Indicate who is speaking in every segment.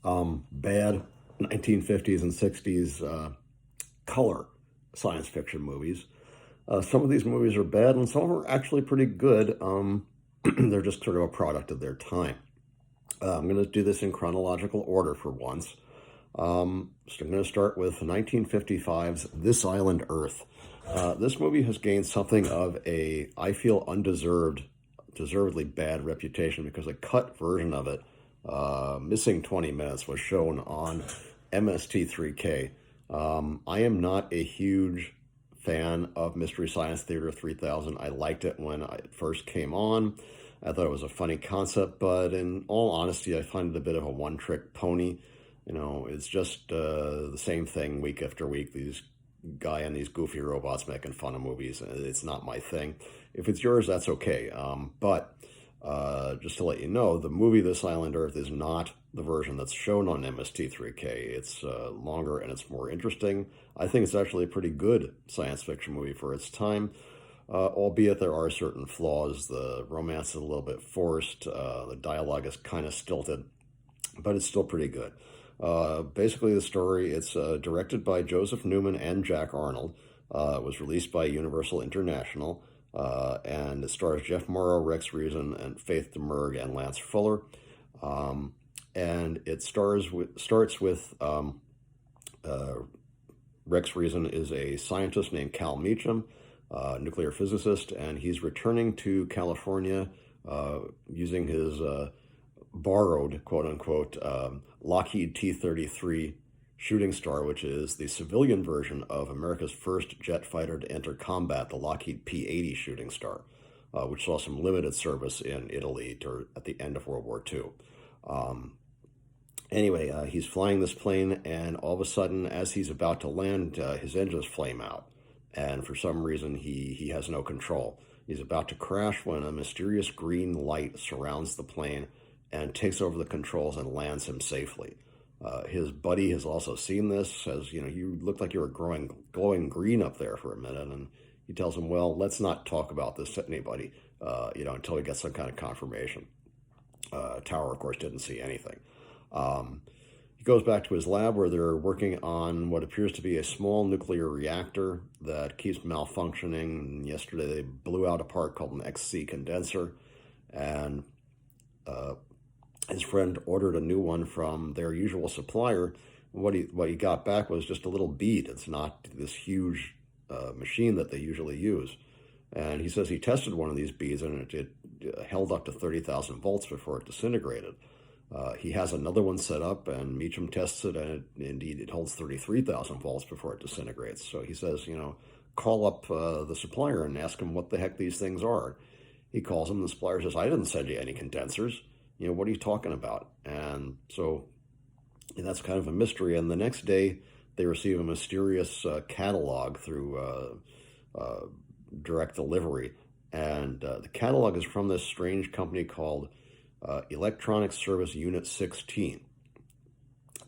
Speaker 1: Bad 1950s and 60s color science fiction movies. Some of these movies are bad, and some of them are actually pretty good. They're just sort of a product of their time. I'm going to do this in chronological order for once. So I'm going to start with 1955's This Island Earth. This movie has gained something of a, I feel, deservedly bad reputation because a cut version of it, missing 20 minutes, was shown on MST3K. I am not a huge fan of Mystery Science Theater 3000. I liked it when it first came on. I thought it was a funny concept, but in all honesty, I find it a bit of a one-trick pony. You know, it's just the same thing week after week. These guy and these goofy robots making fun of movies. It's not my thing. If it's yours, that's okay. But just to let you know, the movie This Island Earth is not the version that's shown on MST3K. It's longer and it's more interesting. I think it's actually a pretty good science fiction movie for its time, albeit there are certain flaws. The romance is a little bit forced. The dialogue is kind of stilted, but it's still pretty good. Basically, the story, it's directed by Joseph Newman and Jack Arnold. It was released by Universal International, and it stars Jeff Morrow, Rex Reason, and Faith Demerg, and Lance Fuller. And it starts with Rex Reason is a scientist named Cal Meacham, nuclear physicist, and he's returning to California using his borrowed, quote-unquote, Lockheed T-33 Shooting Star, which is the civilian version of America's first jet fighter to enter combat, the Lockheed P-80 Shooting Star, which saw some limited service in Italy at the end of World War II. Anyway, he's flying this plane, and all of a sudden, as he's about to land, his engines flame out. And for some reason, he has no control. He's about to crash when a mysterious green light surrounds the plane and takes over the controls and lands him safely. His buddy has also seen this, says, you know, you looked like you were glowing green up there for a minute. And he tells him, well, let's not talk about this to anybody, until we get some kind of confirmation. Tower, of course, didn't see anything. He goes back to his lab where they're working on what appears to be a small nuclear reactor that keeps malfunctioning. Yesterday, they blew out a part called an XC condenser, and his friend ordered a new one from their usual supplier. What he got back was just a little bead. It's not this huge machine that they usually use. And he says he tested one of these beads and it held up to 30,000 volts before it disintegrated. He has another one set up, and Meacham tests it, and indeed it holds 33,000 volts before it disintegrates. So he says, call up the supplier and ask him what the heck these things are. He calls him, the supplier says, I didn't send you any condensers. What are you talking about? And so that's kind of a mystery. And the next day, they receive a mysterious catalog through direct delivery. And the catalog is from this strange company called Electronic Service Unit 16.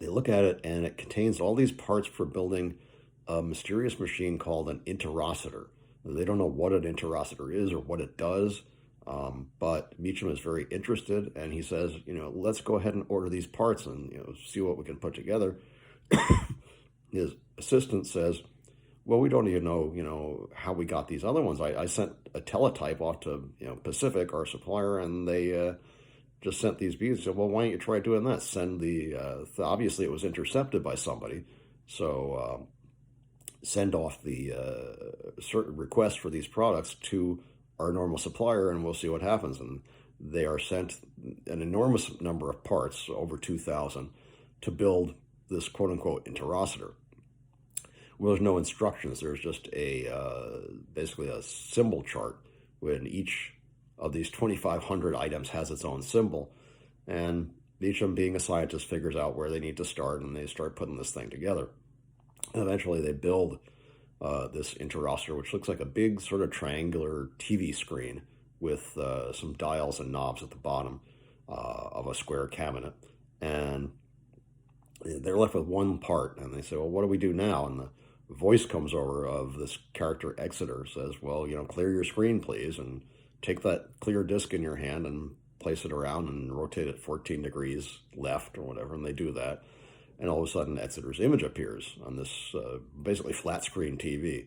Speaker 1: They look at it, and it contains all these parts for building a mysterious machine called an interocitor. They don't know what an interocitor is or what it does. But Meacham is very interested, and he says, let's go ahead and order these parts and, see what we can put together. His assistant says, well, we don't even know, how we got these other ones. I sent a teletype off to, Pacific, our supplier, and they just sent these beads. So, well, why don't you try doing that? Send obviously it was intercepted by somebody. So send off the certain request for these products to our normal supplier, and we'll see what happens. And they are sent an enormous number of parts, over 2,000, to build this quote-unquote interocitor. Well, there's no instructions. There's just basically a symbol chart when each of these 2,500 items has its own symbol. And Meacham, being a scientist, figures out where they need to start, and they start putting this thing together. And eventually they build this interocitor, which looks like a big sort of triangular TV screen with some dials and knobs at the bottom of a square cabinet. And they're left with one part, and they say, well, what do we do now? And the voice comes over of this character, Exeter, says, well, clear your screen, please, and take that clear disc in your hand and place it around and rotate it 14 degrees left or whatever, and they do that. And all of a sudden, Exeter's image appears on this basically flat screen TV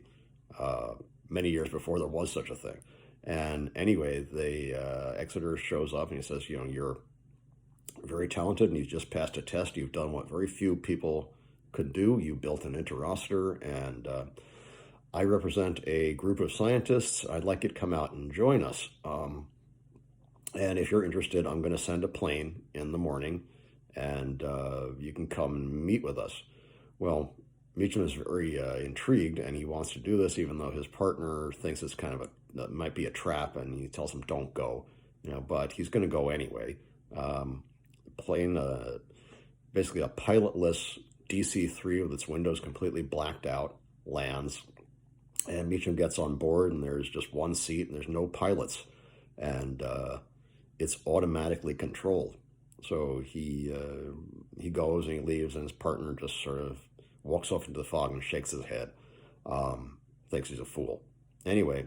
Speaker 1: many years before there was such a thing. And anyway, Exeter shows up and he says, you're very talented and you've just passed a test. You've done what very few people could do. You built an interocitor, and I represent a group of scientists. I'd like you to come out and join us. And if you're interested, I'm going to send a plane in the morning, and you can come and meet with us. Well, Meacham is very intrigued, and he wants to do this, even though his partner thinks it's kind of might be a trap, and he tells him don't go, but he's going to go anyway. Plane, basically a pilotless DC-3 with its windows completely blacked out, lands, and Meacham gets on board, and there's just one seat, and there's no pilots, and it's automatically controlled. So he goes and he leaves, and his partner just sort of walks off into the fog and shakes his head, thinks he's a fool. Anyway,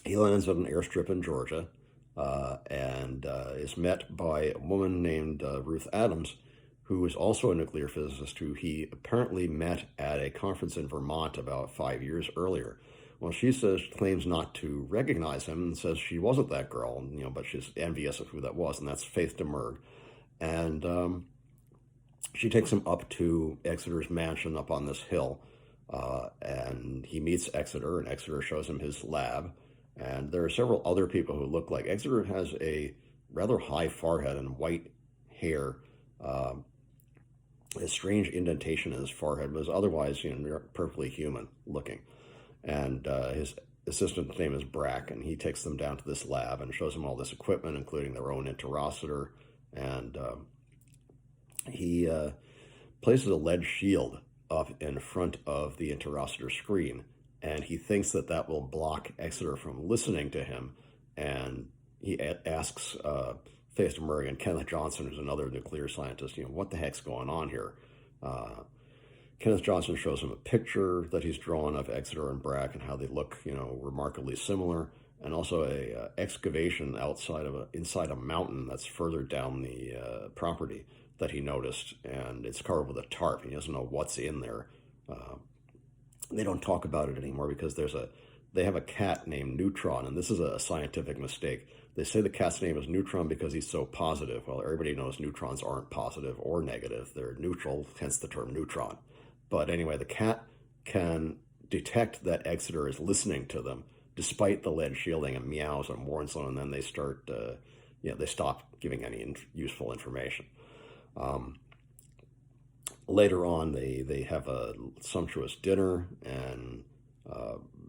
Speaker 1: he lands at an airstrip in Georgia, and is met by a woman named Ruth Adams, who is also a nuclear physicist who he apparently met at a conference in Vermont about 5 years earlier. Well, she claims not to recognize him and says she wasn't that girl, but she's envious of who that was, and that's Faith DeMurg. And she takes him up to Exeter's mansion up on this hill, and he meets Exeter, and Exeter shows him his lab. And there are several other people who look like Exeter. Has a rather high forehead and white hair, a strange indentation in his forehead, but is otherwise perfectly human looking. And his assistant's name is Brack, and he takes them down to this lab and shows them all this equipment, including their own interocitor. And he places a lead shield up in front of the interocitor screen, and he thinks that will block Exeter from listening to him. And he asks Faith DeMurg and Kenneth Johnson, who's another nuclear scientist, what the heck's going on here? Kenneth Johnson shows him a picture that he's drawn of Exeter and Brack and how they look, remarkably similar, and also a excavation inside a mountain that's further down the property that he noticed, and it's covered with a tarp. He doesn't know what's in there. They don't talk about it anymore because they have a cat named Neutron, and this is a scientific mistake. They say the cat's name is Neutron because he's so positive. Well, everybody knows neutrons aren't positive or negative. They're neutral, hence the term neutron. But anyway, the cat can detect that Exeter is listening to them, despite the lead shielding, and meows and warns them, and then they start, they stop giving any useful information. Later on, they have a sumptuous dinner, and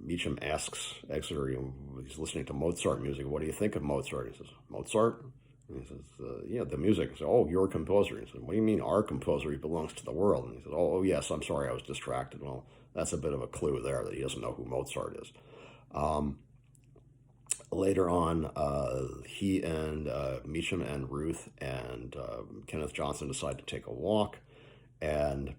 Speaker 1: Meacham asks Exeter, he's listening to Mozart music, what do you think of Mozart? He says, Mozart? And he says, the music. He says, oh, you're a composer. He says, what do you mean our composer? He belongs to the world. And he says, oh, yes, I'm sorry, I was distracted. Well, that's a bit of a clue there that he doesn't know who Mozart is. Later on, he and Meacham and Ruth and Kenneth Johnson decide to take a walk, and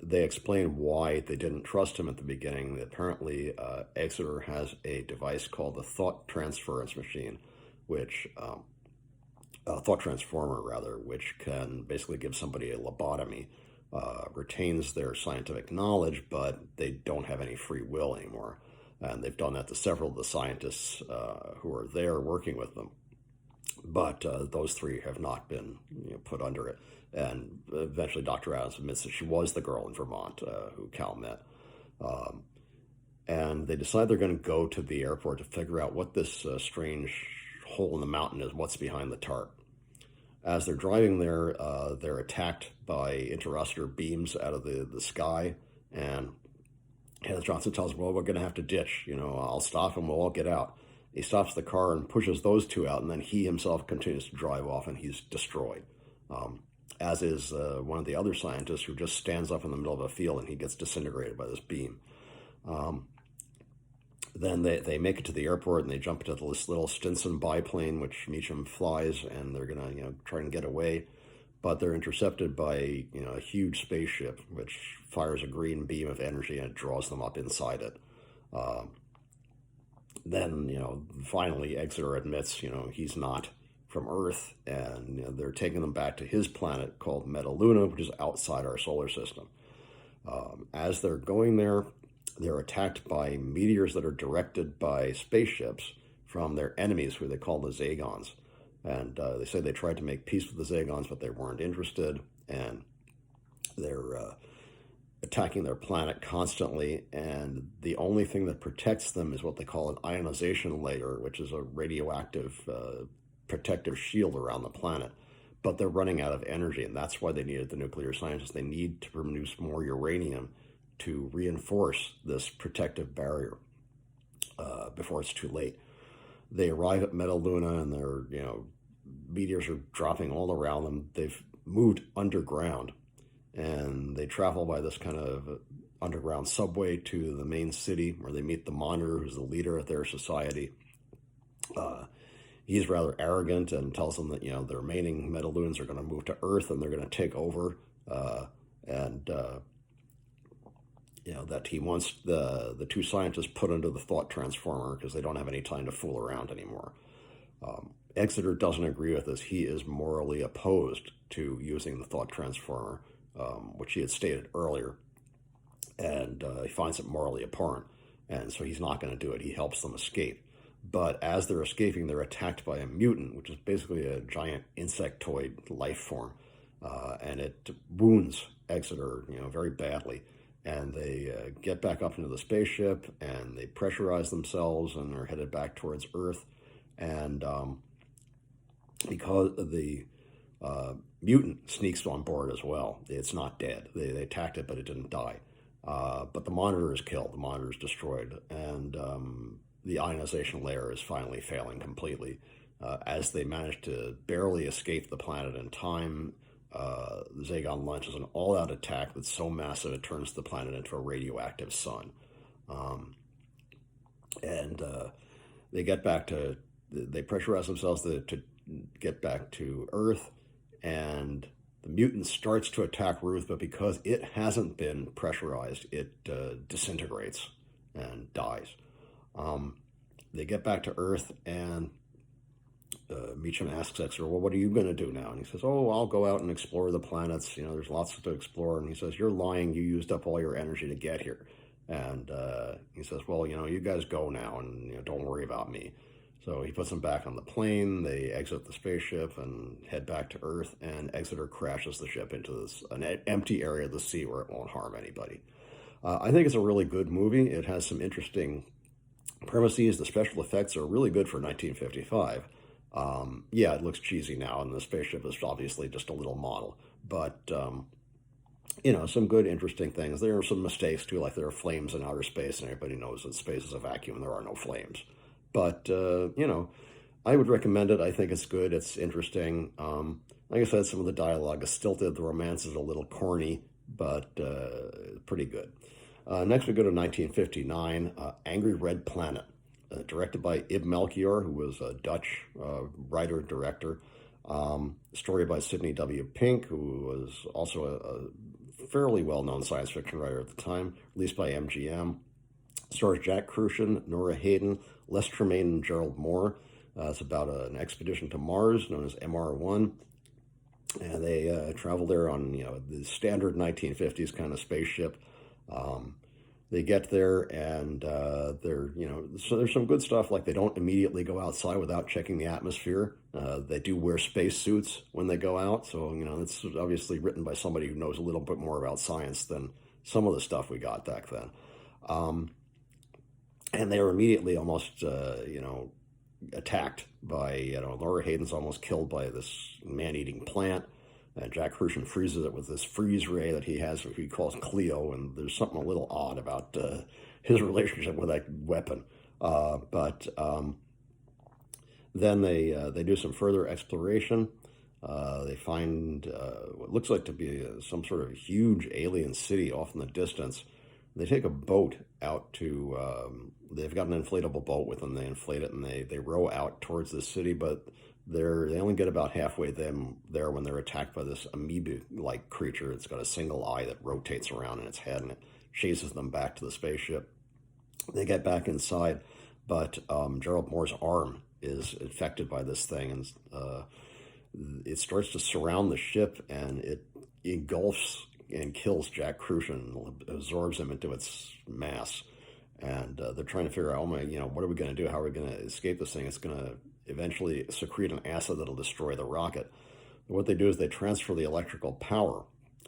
Speaker 1: they explain why they didn't trust him at the beginning. Apparently, Exeter has a device called the thought transference machine, which thought transformer rather, which can basically give somebody a lobotomy, retains their scientific knowledge, but they don't have any free will anymore. And they've done that to several of the scientists who are there working with them. But those three have not been put under it. And eventually Dr. Adams admits that she was the girl in Vermont who Cal met. And they decide they're going to go to the airport to figure out what this strange hole in the mountain is, what's behind the tarp. As they're driving there, they're attacked by interocitor beams out of the sky, and Kenneth Johnson tells him, well, we're going to have to ditch. I'll stop and we'll all get out. He stops the car and pushes those two out, and then he himself continues to drive off, and he's destroyed. As is one of the other scientists who just stands up in the middle of a field, and he gets disintegrated by this beam. Then they make it to the airport, and they jump into this little Stinson biplane, which Meacham flies, and they're going to try and get away. But they're intercepted by a huge spaceship, which fires a green beam of energy, and it draws them up inside it. Then finally Exeter admits he's not from Earth, and they're taking them back to his planet called Metaluna, which is outside our solar system. As they're going there, they're attacked by meteors that are directed by spaceships from their enemies, who they call the Zagons. And they say they tried to make peace with the Zagons, but they weren't interested, and they're attacking their planet constantly. And the only thing that protects them is what they call an ionization layer, which is a radioactive protective shield around the planet. But they're running out of energy, and that's why they needed the nuclear scientists. They need to produce more uranium to reinforce this protective barrier before it's too late. They arrive at Metaluna, and meteors are dropping all around them. They've moved underground, and they travel by this kind of underground subway to the main city, where they meet the Monitor, who's the leader of their society. He's rather arrogant and tells them that the remaining Metalunans are going to move to Earth and they're going to take over, that he wants the two scientists put into the thought transformer because they don't have any time to fool around anymore. Exeter doesn't agree with this. He is morally opposed to using the thought transformer, which he had stated earlier, and he finds it morally abhorrent, and so he's not going to do it. He helps them escape. But as they're escaping, they're attacked by a mutant, which is basically a giant insectoid life form, and it wounds Exeter, very badly. And they get back up into the spaceship, and they pressurize themselves, and are headed back towards Earth. And because the mutant sneaks on board as well, it's not dead. They attacked it, but it didn't die. But the Monitor is killed. The Monitor is destroyed, and the ionization layer is finally failing completely. As they manage to barely escape the planet in time, the Zagon launches an all-out attack that's so massive it turns the planet into a radioactive sun. They get back to, they pressurize themselves to get back to Earth, and the mutant starts to attack Ruth, but because it hasn't been pressurized, it disintegrates and dies. They get back to Earth, and Meacham asks Exeter, well, what are you going to do now? And he says, oh, I'll go out and explore the planets. There's lots to explore. And he says, you're lying. You used up all your energy to get here. And he says, well, you guys go now, and don't worry about me. So he puts them back on the plane. They exit the spaceship and head back to Earth, and Exeter crashes the ship into an empty area of the sea where it won't harm anybody. I think it's a really good movie. It has some interesting premises. The special effects are really good for 1955. Yeah, it looks cheesy now, and the spaceship is obviously just a little model. But, some good, interesting things. There are some mistakes, too, like there are flames in outer space, and everybody knows that space is a vacuum and there are no flames. But, I would recommend it. I think it's good. It's interesting. Like I said, some of the dialogue is stilted. The romance is a little corny, but pretty good. Next, we go to 1959, Angry Red Planet, directed by Ib Melchior, who was a Dutch writer-director. Story by Sidney W. Pink, who was also a fairly well-known science fiction writer at the time, released by MGM. Stars Jack Kruschen, Nora Hayden, Les Tremayne, and Gerald Moore. It's about an expedition to Mars known as MR1. And they travel there on, the standard 1950s kind of spaceship. They get there, and so there's some good stuff, like they don't immediately go outside without checking the atmosphere. They do wear space suits when they go out, so, it's obviously written by somebody who knows a little bit more about science than some of the stuff we got back then. And they are immediately almost, attacked by, Laura Hayden's almost killed by this man-eating plant. And Jack Kruschen freezes it with this freeze ray that he has, which he calls Cleo, and there's something a little odd about his relationship with that weapon. But then they do some further exploration. They find what looks like to be some sort of huge alien city off in the distance. They take a boat out to, they've got an inflatable boat with them. They inflate it, and they row out towards the city, but they only get about halfway there when they're attacked by this amoeba-like creature. It's got a single eye that rotates around in its head, and it chases them back to the spaceship. They get back inside, but Gerald Moore's arm is infected by this thing, and it starts to surround the ship, and it engulfs and kills Jack Crucian, absorbs him into its mass. And they're trying to figure out, oh my, what are we going to do? How are we going to escape this thing? It's going to eventually secrete an acid that'll destroy the rocket. What they do is they transfer the electrical power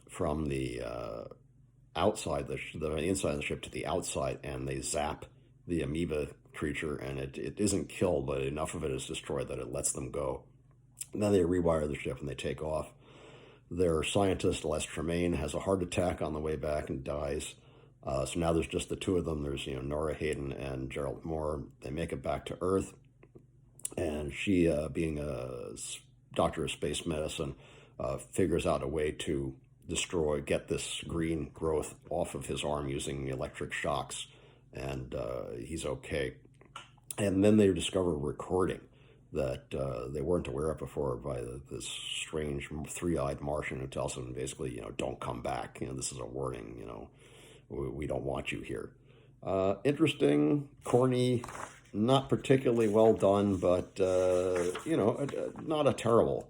Speaker 1: from the outside, the inside of the ship to the outside, and they zap the amoeba creature, and it isn't killed, but enough of it is destroyed that it lets them go. And then they rewire the ship and they take off. Their scientist, Les Tremayne, has a heart attack on the way back and dies. So now there's just the two of them. There's Nora Hayden and Gerald Moore. They make it back to Earth, and she, being a doctor of space medicine, figures out a way to get this green growth off of his arm using electric shocks, and he's okay. And then they discover a recording that they weren't aware of before by this strange three-eyed Martian who tells them basically, don't come back. This is a warning. We don't want you here. Interesting, corny, not particularly well done, but not a terrible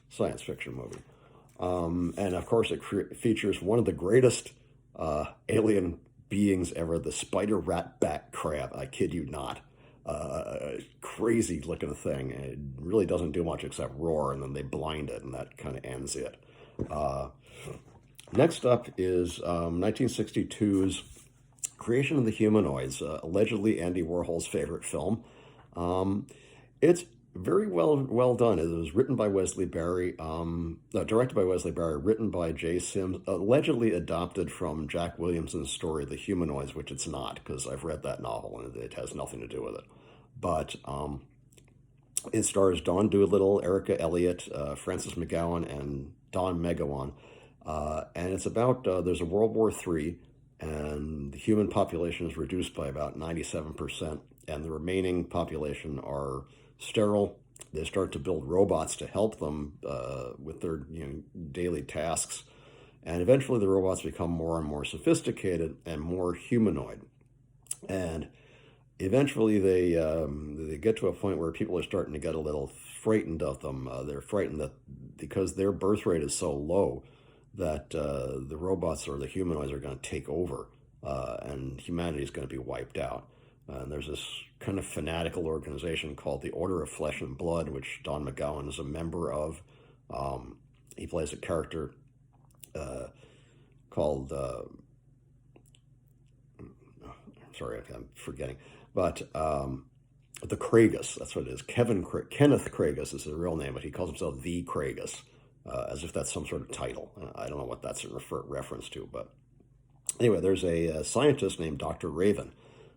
Speaker 1: science fiction movie. And of course, it features one of the greatest alien beings ever, the spider rat bat crab. I kid you not. Crazy looking thing. It really doesn't do much except roar, and then they blind it, and that kind of ends it. Next up is 1962's Creation of the Humanoids, allegedly Andy Warhol's favorite film. It's very well done. It was written by Wesley Barry, directed by Wesley Barry, written by Jay Sims, allegedly adopted from Jack Williamson's story, The Humanoids, which it's not, because I've read that novel and it has nothing to do with it. But it stars Dawn Doolittle, Erica Elliott, Frances McGowan, and Don Megawan. And it's about, there's a World War III, and the human population is reduced by about 97%, and the remaining population are sterile. They start to build robots to help them with their daily tasks, and eventually the robots become more and more sophisticated and more humanoid. And eventually they get to a point where people are starting to get a little frightened of them. They're frightened that because their birth rate is so low that the robots or the humanoids are going to take over, and humanity is going to be wiped out. And there's this kind of fanatical organization called the Order of Flesh and Blood, which Don McGowan is a member of. He plays a character called, sorry, I'm forgetting, but the Kragus, that's what it is. Kenneth Kragus is his real name, but he calls himself the Kragus, as if that's some sort of title. I don't know what that's a reference to, but anyway, there's a scientist named Dr. Raven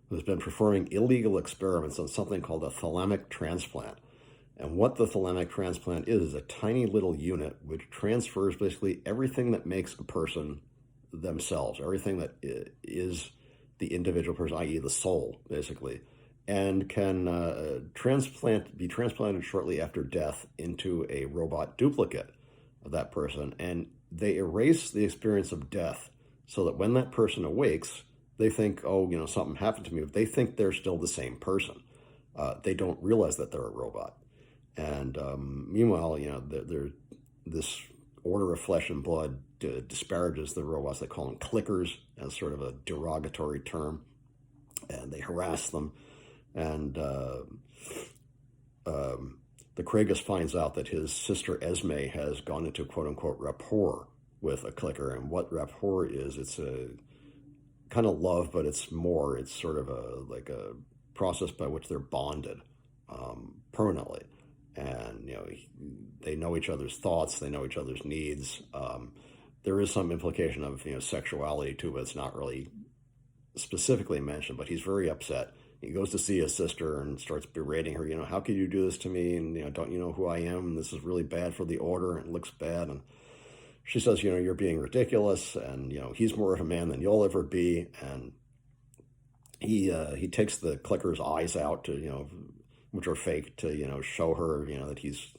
Speaker 1: who's been performing illegal experiments on something called a thalamic transplant. And what the thalamic transplant is a tiny little unit which transfers basically everything that makes a person themselves, everything that is the individual person, i.e. the soul, basically, and can be transplanted shortly after death into a robot duplicate of that person. And they erase the experience of death so that when that person awakes, they think, oh, something happened to me, but they think they're still the same person. They don't realize that they're a robot. And meanwhile, this Order of Flesh and Blood disparages the robots. They call them clickers as sort of a derogatory term, and they harass them. And the Kragus finds out that his sister Esme has gone into quote-unquote rapport with a clicker. And what rapport is, it's a kind of love, but it's sort of like a process by which they're bonded permanently. And they know each other's thoughts, they know each other's needs. There is some implication of sexuality too, but it's not really specifically mentioned. But he's very upset. He goes to see his sister and starts berating her. How could you do this to me? And don't you know who I am? And this is really bad for the order, and it looks bad. And she says, you're being ridiculous, and he's more of a man than you'll ever be. And he takes the clicker's eyes out to which are fake, to show her that he's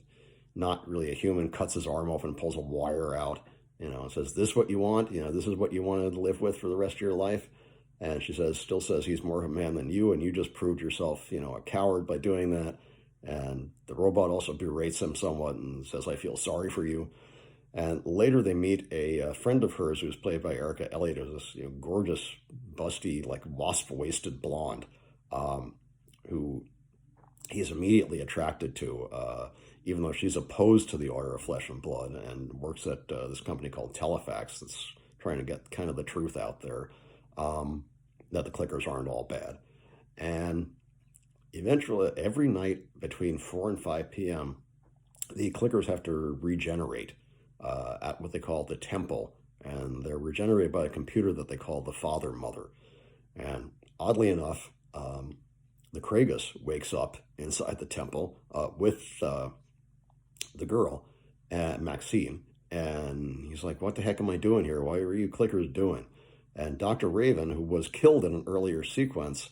Speaker 1: not really a human. Cuts his arm open, pulls a wire out, and says, "This what you want? This is what you wanted to live with for the rest of your life." And she still says he's more of a man than you, and you just proved yourself a coward by doing that. And the robot also berates him somewhat and says, "I feel sorry for you." And later they meet a friend of hers who's played by Erica Elliott, who's this gorgeous, busty, like wasp-waisted blonde, um, who he's immediately attracted to, even though she's opposed to the Order of Flesh and Blood and works at this company called Telefax that's trying to get kind of the truth out there, um, that the clickers aren't all bad. And eventually, every night between 4 and 5 p.m., the clickers have to regenerate at what they call the temple, and they're regenerated by a computer that they call the Father Mother. And oddly enough, the Kragus wakes up inside the temple with the girl, Maxine, and he's like, "What the heck am I doing here? Why are you clickers doing?" And Dr. Raven, who was killed in an earlier sequence,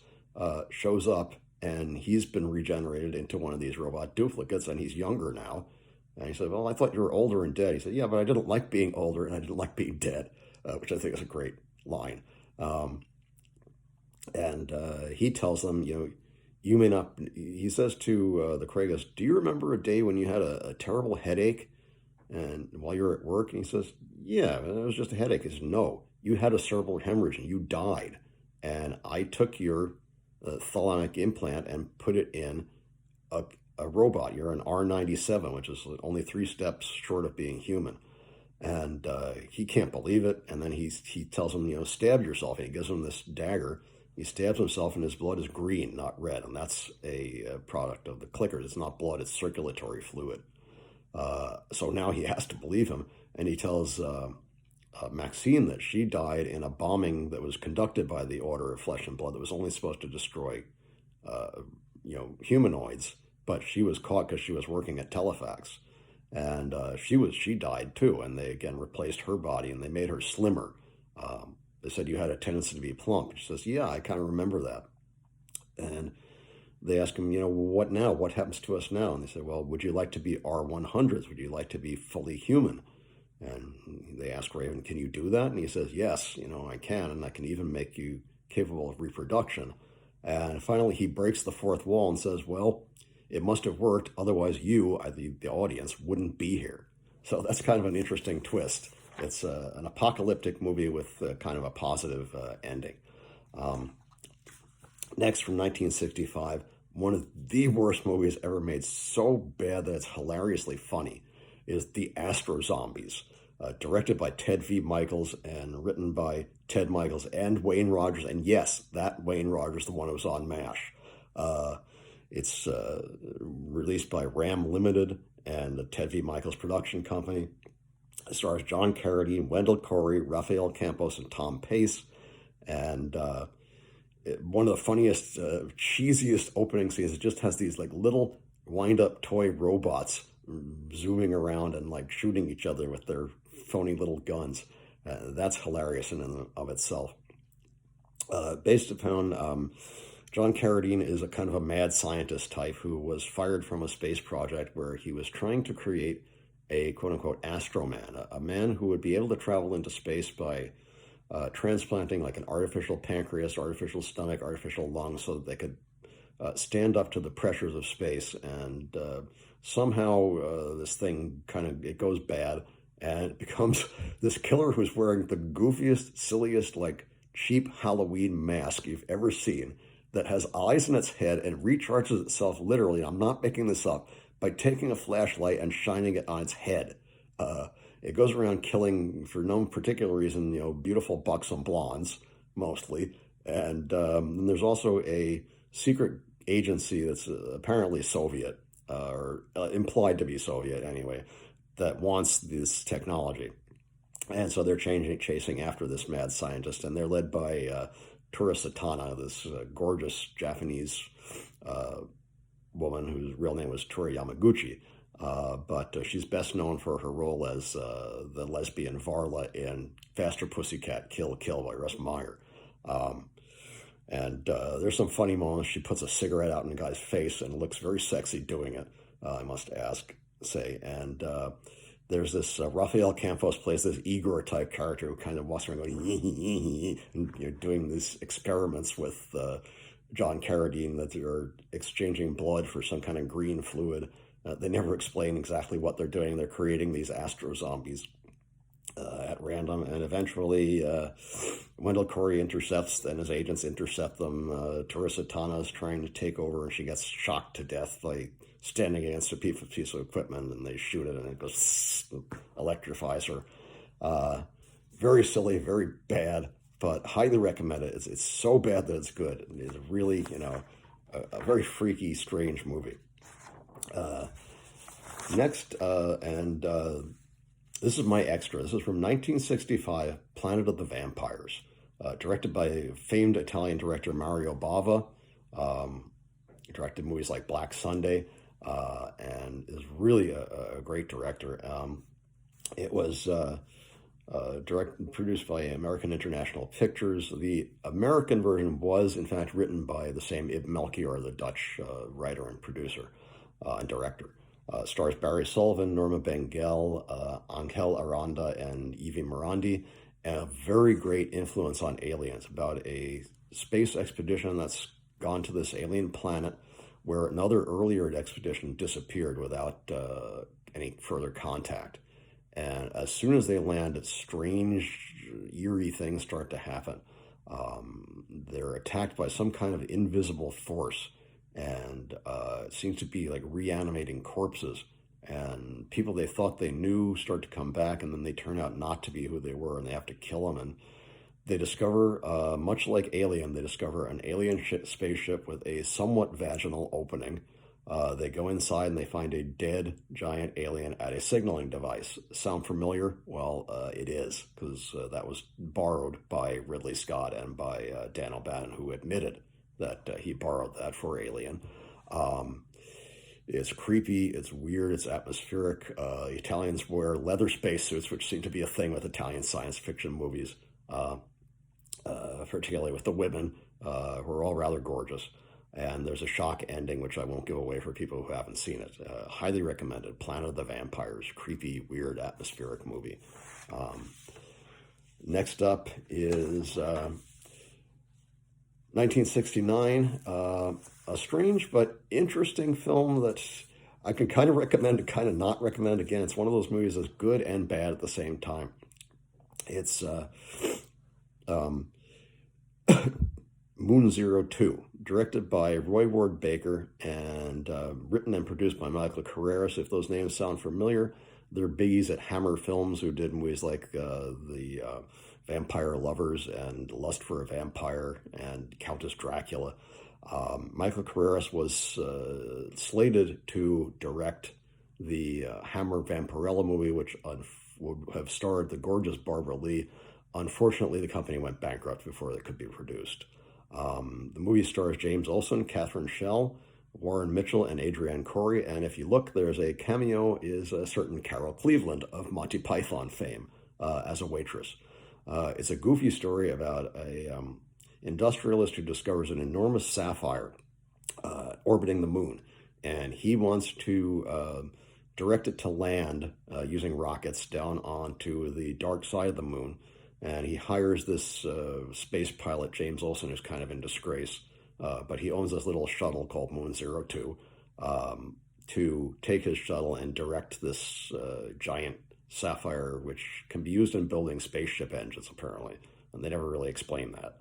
Speaker 1: shows up, and he's been regenerated into one of these robot duplicates, and he's younger now. And he said, "Well, I thought you were older and dead." He said, "Yeah, but I didn't like being older, and I didn't like being dead," which I think is a great line. Um, and he tells them, you may not, he says to the Kragas, "Do you remember a day when you had a terrible headache and while you're at work?" And he says, "Yeah, it was just a headache." He says, "No, you had a cerebral hemorrhage and you died. And I took your thalamic implant and put it in a, a robot. You're an R97, which is only 3 steps short of being human." And he can't believe it. And then he tells him, "Stab yourself." And he gives him this dagger. He stabs himself, and his blood is green, not red. And that's a product of the clickers. It's not blood, it's circulatory fluid. So now he has to believe him. And he tells Maxine that she died in a bombing that was conducted by the Order of Flesh and Blood that was only supposed to destroy, humanoids. But she was caught because she was working at Telefax. And she died too, and they again replaced her body and they made her slimmer. They said, "You had a tendency to be plump." She says, "Yeah, I kind of remember that." And they ask him, "What now? What happens to us now?" And they said, "Well, would you like to be R100s? Would you like to be fully human?" And they ask Raven, "Can you do that?" And he says, "Yes, I can, and I can even make you capable of reproduction." And finally, he breaks the fourth wall and says, "Well, it must have worked, otherwise you, the audience, wouldn't be here." So that's kind of an interesting twist. It's an apocalyptic movie with kind of a positive ending. Um, Next, from 1965, one of the worst movies ever made, so bad that it's hilariously funny, is The Astro Zombies, directed by Ted V. Michaels and written by Ted Michaels and Wayne Rogers. And yes, that Wayne Rogers, the one who was on MASH. It's released by Ram Limited and the Ted V. Michaels production company. It stars John Carradine, Wendell Corey, Rafael Campos, and Tom Pace. And one of the funniest, cheesiest opening scenes, it just has these like little wind-up toy robots zooming around and like shooting each other with their phony little guns. That's hilarious in and of itself. Based upon John Carradine is a kind of a mad scientist type who was fired from a space project where he was trying to create a quote-unquote astroman, a man who would be able to travel into space by transplanting like an artificial pancreas, artificial stomach, artificial lungs, so that they could stand up to the pressures of space. And somehow this thing it goes bad, and it becomes this killer who's wearing the goofiest, silliest, like cheap Halloween mask you've ever seen, that has eyes in its head and recharges itself literally, I'm not making this up, by taking a flashlight and shining it on its head. It goes around killing, for no particular reason, beautiful buxom blondes, mostly. And then there's also a secret agency that's apparently Soviet, or implied to be Soviet anyway, that wants this technology. And so they're chasing after this mad scientist, and they're led by Tora Satana, this gorgeous Japanese woman whose real name was Tori Yamaguchi. But she's best known for her role as the lesbian Varla in Faster Pussycat Kill Kill by Russ Meyer. And there's some funny moments. She puts a cigarette out in a guy's face and looks very sexy doing it, I must say. And there's this Rafael Campos plays this Igor type character who kind of walks around going and doing these experiments with John Carradine that they're exchanging blood for some kind of green fluid. They never explain exactly what they're doing. They're creating these astro zombies at random, and eventually Wendell Corey intercepts, and his agents intercept them. Teresa Tana is trying to take over, and she gets shocked to death by standing against a piece of equipment, and they shoot it, and it goes electrifies her. Very silly, very bad, but highly recommend it. It's so bad that it's good. It's really, a very freaky, strange movie. Next, and this is my extra. This is from 1965, Planet of the Vampires, directed by famed Italian director Mario Bava. He directed movies like Black Sunday, and is really a great director. It was produced by American International Pictures. The American version was, in fact, written by the same Ib Melchior, the Dutch writer and producer and director. Stars Barry Sullivan, Norma Bengel, Angel Aranda, and Evie Morandi, and a very great influence on Aliens, about a space expedition that's gone to this alien planet where another earlier expedition disappeared without any further contact. And as soon as they land, strange, eerie things start to happen. They're attacked by some kind of invisible force, and it seems to be like reanimating corpses. And people they thought they knew start to come back, and then they turn out not to be who they were, and they have to kill them. And they discover, much like Alien, they discover an alien spaceship with a somewhat vaginal opening. They go inside and they find a dead giant alien at a signaling device. Sound familiar? Well, it is, because that was borrowed by Ridley Scott and by Dan O'Bannon, who admitted that he borrowed that for Alien. It's creepy, it's weird, it's atmospheric. Italians wear leather spacesuits, which seem to be a thing with Italian science fiction movies, particularly with the women, who are all rather gorgeous. And there's a shock ending, which I won't give away for people who haven't seen it. Highly recommended. Planet of the Vampires. Creepy, weird, atmospheric movie. Next up is 1969. A strange but interesting film that I can kind of recommend and kind of not recommend. Again, it's one of those movies that's good and bad at the same time. It's Moon Zero 2, directed by Roy Ward Baker and written and produced by Michael Carreras. If those names sound familiar, they're biggies at Hammer Films, who did movies like the Vampire Lovers and Lust for a Vampire and Countess Dracula. Michael Carreras was slated to direct the Hammer Vampirella movie, which would have starred the gorgeous Barbara Lee. Unfortunately, the company went bankrupt before it could be produced. The movie stars James Olsen, Catherine Schell, Warren Mitchell, and Adrienne Corey. And if you look, there's a cameo is a certain Carol Cleveland of Monty Python fame as a waitress. It's a goofy story about a industrialist who discovers an enormous sapphire orbiting the moon, and he wants to direct it to land using rockets down onto the dark side of the moon. And he hires this space pilot, James Olsen, who's kind of in disgrace, but he owns this little shuttle called Moon Zero 2, to take his shuttle and direct this giant sapphire, which can be used in building spaceship engines, apparently. And they never really explain that.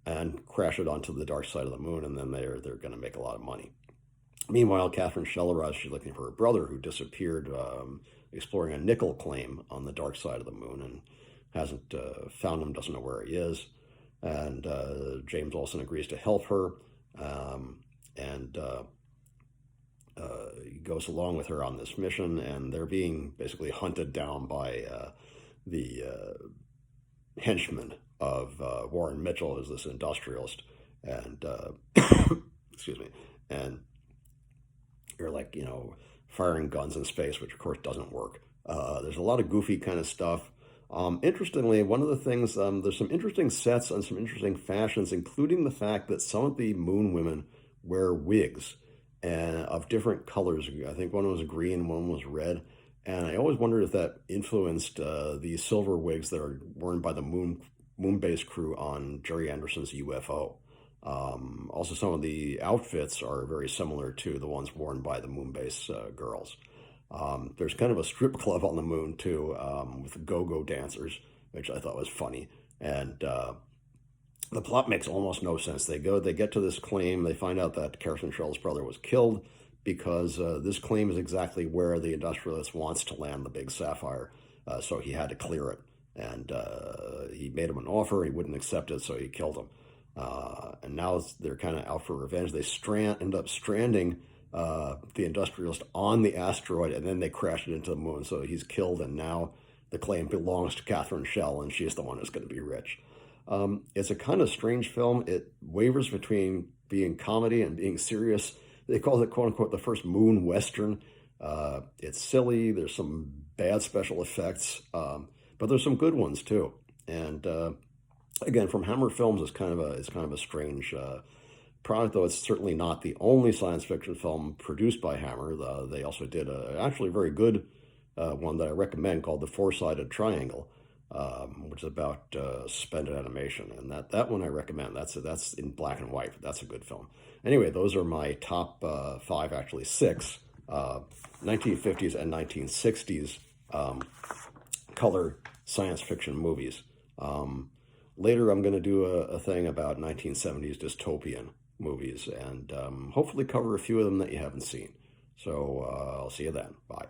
Speaker 1: And crash it onto the dark side of the moon, and then they're going to make a lot of money. Meanwhile, Catherine Schell arrives. She's looking for her brother, who disappeared exploring a nickel claim on the dark side of the moon, and hasn't found him, doesn't know where he is. And James Olsen agrees to help her, and he goes along with her on this mission, and they're being basically hunted down by the henchman of Warren Mitchell, who's this industrialist. And, excuse me, and you're like, firing guns in space, which of course doesn't work. There's a lot of goofy kind of stuff. Interestingly, one of the things, there's some interesting sets and some interesting fashions, including the fact that some of the moon women wear wigs and of different colors. I think one was green, one was red. And I always wondered if that influenced the silver wigs that are worn by the moon base crew on Jerry Anderson's UFO. Also, some of the outfits are very similar to the ones worn by the Moonbase girls. There's kind of a strip club on the moon too, with go-go dancers, which I thought was funny. And the plot makes almost no sense. They get to this claim, they find out that Kerstin Shell's brother was killed because this claim is exactly where the industrialist wants to land the big sapphire, so he had to clear it. And he made him an offer, he wouldn't accept it, so he killed him. And now they're kind of out for revenge. They end up stranding the industrialist on the asteroid, and then they crash it into the moon. So he's killed, and now the claim belongs to Catherine Schell, and she's the one who's going to be rich. It's a kind of strange film. It wavers between being comedy and being serious. They call it, quote unquote, the first moon western. It's silly. There's some bad special effects, but there's some good ones too. And again, from Hammer Films, it's kind of a strange product, though it's certainly not the only science fiction film produced by Hammer. They also did actually a very good one that I recommend called The Four-Sided Triangle, which is about suspended animation, and that one I recommend. That's in black and white. That's a good film. Anyway, those are my top five, actually six, 1950s and 1960s color science fiction movies. Later, I'm going to do a thing about 1970s dystopian movies, and hopefully cover a few of them that you haven't seen. So I'll see you then. Bye.